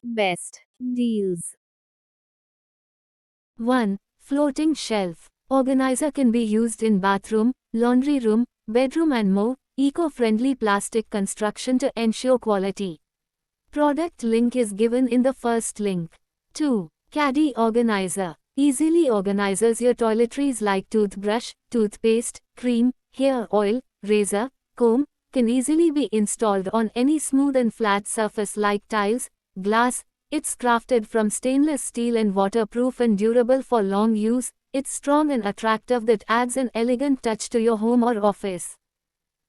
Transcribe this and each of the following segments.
Best deals. 1. Floating shelf. Organizer can be used in bathroom, laundry room, bedroom and more. Eco-friendly plastic construction to ensure quality. Product link is given in the first link. 2. Caddy organizer. Easily organizes your toiletries like toothbrush, toothpaste, cream, hair oil, razor, comb, can easily be installed on any smooth and flat surface like tiles, glass. It's crafted from stainless steel and waterproof and durable for long use. It's strong and attractive that adds an elegant touch to your home or office.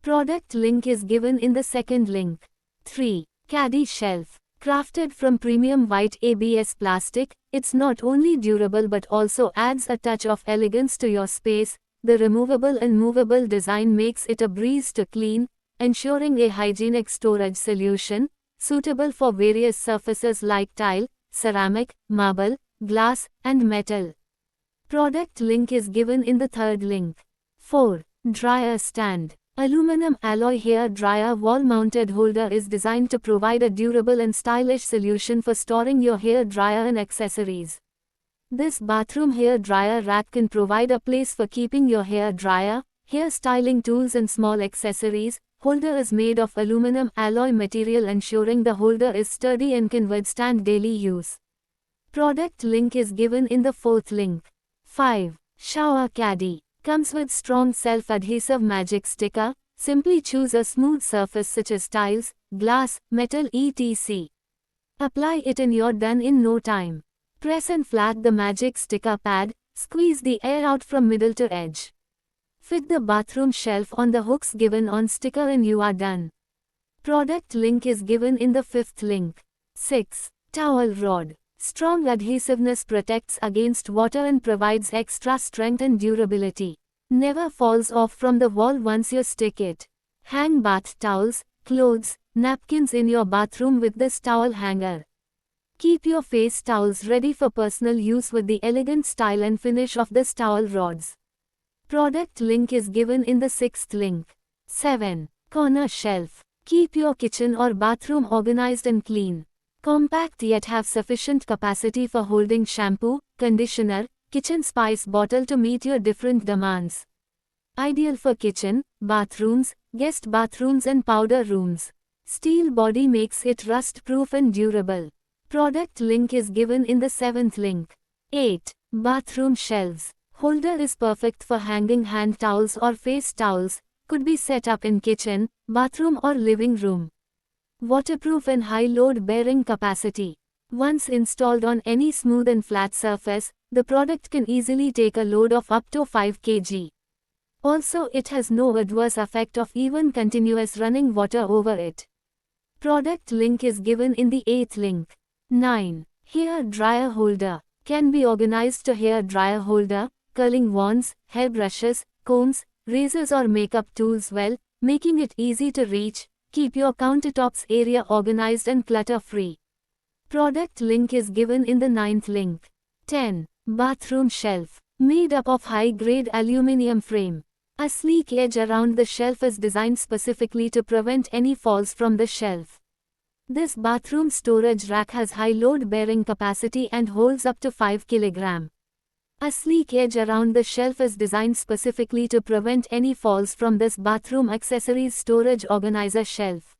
Product link is given in the second link. 3. Caddy shelf. Crafted from premium white ABS plastic, it's not only durable but also adds a touch of elegance to your space. The removable and movable design makes it a breeze to clean, ensuring a hygienic storage solution, suitable for various surfaces like tile, ceramic, marble, glass, and metal. Product link is given in the third link. 4. Dryer stand. Aluminum alloy hair dryer wall-mounted holder is designed to provide a durable and stylish solution for storing your hair dryer and accessories. This bathroom hair dryer rack can provide a place for keeping your hair dryer, hair styling tools and small accessories. Holder is made of aluminum alloy material ensuring the holder is sturdy and can withstand daily use. Product link is given in the fourth link. 5. Shower caddy. Comes with strong self-adhesive magic sticker. Simply choose a smooth surface such as tiles, glass, metal etc. Apply it and you're done in no time. Press and flat the magic sticker pad, squeeze the air out from middle to edge. Fit the bathroom shelf on the hooks given on sticker and you are done. Product link is given in the fifth link. 6. Towel rod. Strong adhesiveness protects against water and provides extra strength and durability. Never falls off from the wall once you stick it. Hang bath towels, clothes, napkins in your bathroom with this towel hanger. Keep your face towels ready for personal use with the elegant style and finish of this towel rods. Product link is given in the sixth link. 7. Corner shelf. Keep your kitchen or bathroom organized and clean. Compact yet have sufficient capacity for holding shampoo, conditioner, kitchen spice bottle to meet your different demands. Ideal for kitchen, bathrooms, guest bathrooms and powder rooms. Steel body makes it rust-proof and durable. Product link is given in the seventh link. 8. Bathroom shelves. Holder is perfect for hanging hand towels or face towels. Could be set up in kitchen, bathroom or living room. Waterproof and high load bearing capacity. Once installed on any smooth and flat surface, the product can easily take a load of up to 5 kg. Also, it has no adverse effect of even continuous running water over it. Product link is given in the 8th link. 9. Hair dryer holder. Can be organized to hair dryer holder, curling wands, hair brushes, combs, razors or makeup tools well, making it easy to reach. Keep your countertops area organized and clutter-free. Product link is given in the 9th link. 10. Bathroom shelf. Made up of high-grade aluminum frame. A sleek edge around the shelf is designed specifically to prevent any falls from the shelf. This bathroom storage rack has high load-bearing capacity and holds up to 5 kg. A sleek edge around the shelf is designed specifically to prevent any falls from this bathroom accessories storage organizer shelf.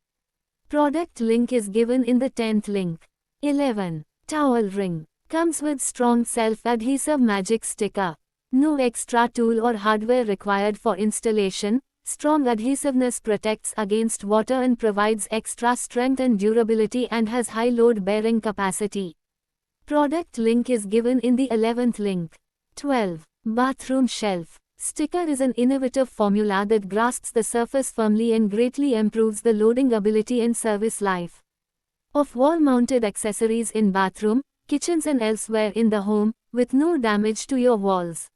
Product link is given in the 10th link. 11. Towel ring. Comes with strong self-adhesive magic sticker. No extra tool or hardware required for installation. Strong adhesiveness protects against water and provides extra strength and durability and has high load-bearing capacity. Product link is given in the 11th link. 12. Bathroom shelf. Sticker is an innovative formula that grasps the surface firmly and greatly improves the loading ability and service life of wall-mounted accessories in bathroom, kitchens and elsewhere in the home, with no damage to your walls.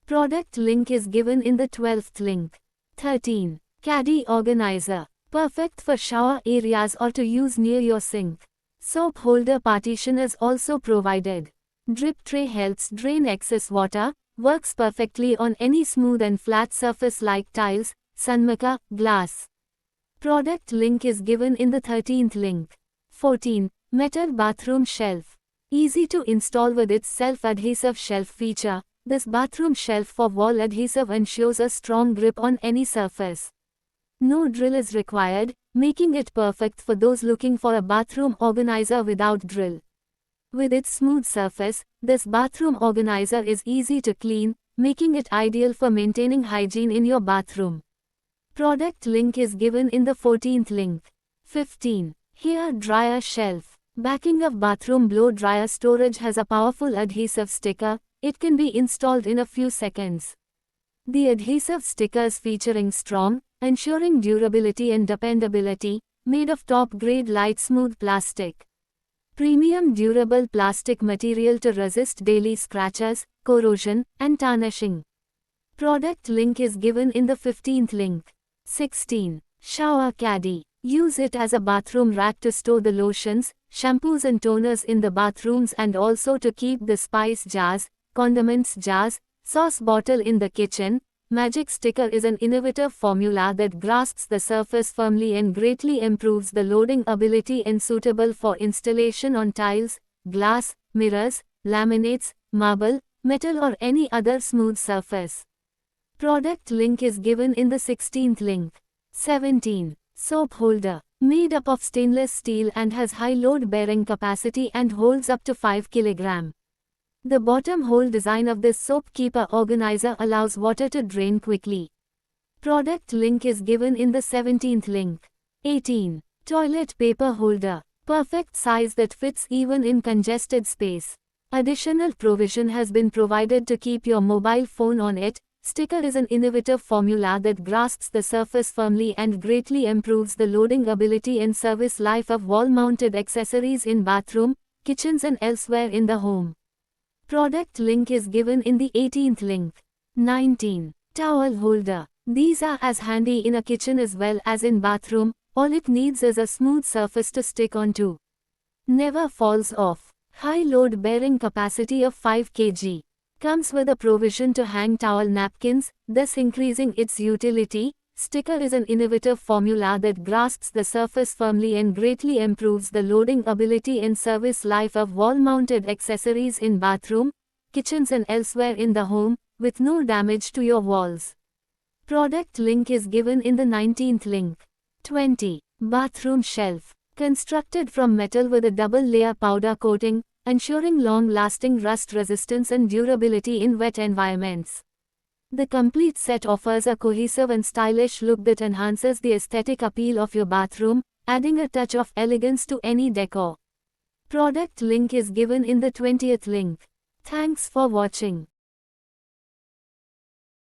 Product link is given in the 12th link. 13. Caddy organizer. Perfect for shower areas or to use near your sink. Soap holder partition is also provided. Drip tray helps drain excess water, works perfectly on any smooth and flat surface like tiles, sunmica, glass. Product link is given in the 13th link. 14. Metal bathroom shelf. Easy to install with its self-adhesive shelf feature, this bathroom shelf for wall adhesive ensures a strong grip on any surface. No drill is required, making it perfect for those looking for a bathroom organizer without drill. With its smooth surface, this bathroom organizer is easy to clean, making it ideal for maintaining hygiene in your bathroom. Product link is given in the 14th link. 15. Hair dryer shelf. Backing of bathroom blow dryer storage has a powerful adhesive sticker. It can be installed in a few seconds. The adhesive stickers featuring strong, ensuring durability and dependability, made of top-grade light smooth plastic. Premium durable plastic material to resist daily scratches, corrosion, and tarnishing. Product link is given in the 15th link. 16. Shower caddy. Use it as a bathroom rack to store the lotions, shampoos and toners in the bathrooms and also to keep the spice jars, condiments jars, sauce bottle in the kitchen. Magic Sticker is an innovative formula that grasps the surface firmly and greatly improves the loading ability and suitable for installation on tiles, glass, mirrors, laminates, marble, metal or any other smooth surface. Product link is given in the 16th link. 17. Soap holder. Made up of stainless steel and has high load bearing capacity and holds up to 5 kg. The bottom hole design of this soap keeper organizer allows water to drain quickly. Product link is given in the 17th link. 18. Toilet paper holder. Perfect size that fits even in congested space. Additional provision has been provided to keep your mobile phone on it. Sticker is an innovative formula that grasps the surface firmly and greatly improves the loading ability and service life of wall-mounted accessories in bathroom, kitchens and elsewhere in the home. Product link is given in the 18th link. 19. Towel holder. These are as handy in a kitchen as well as in bathroom. All it needs is a smooth surface to stick onto. Never falls off. High load bearing capacity of 5 kg. Comes with a provision to hang towel napkins, thus increasing its utility. Sticker is an innovative formula that grasps the surface firmly and greatly improves the loading ability and service life of wall-mounted accessories in bathroom, kitchens and elsewhere in the home, with no damage to your walls. Product link is given in the 19th link. 20. Bathroom shelf. Constructed from metal with a double-layer powder coating, ensuring long-lasting rust resistance and durability in wet environments. The complete set offers a cohesive and stylish look that enhances the aesthetic appeal of your bathroom, adding a touch of elegance to any decor. Product link is given in the 20th link. Thanks for watching.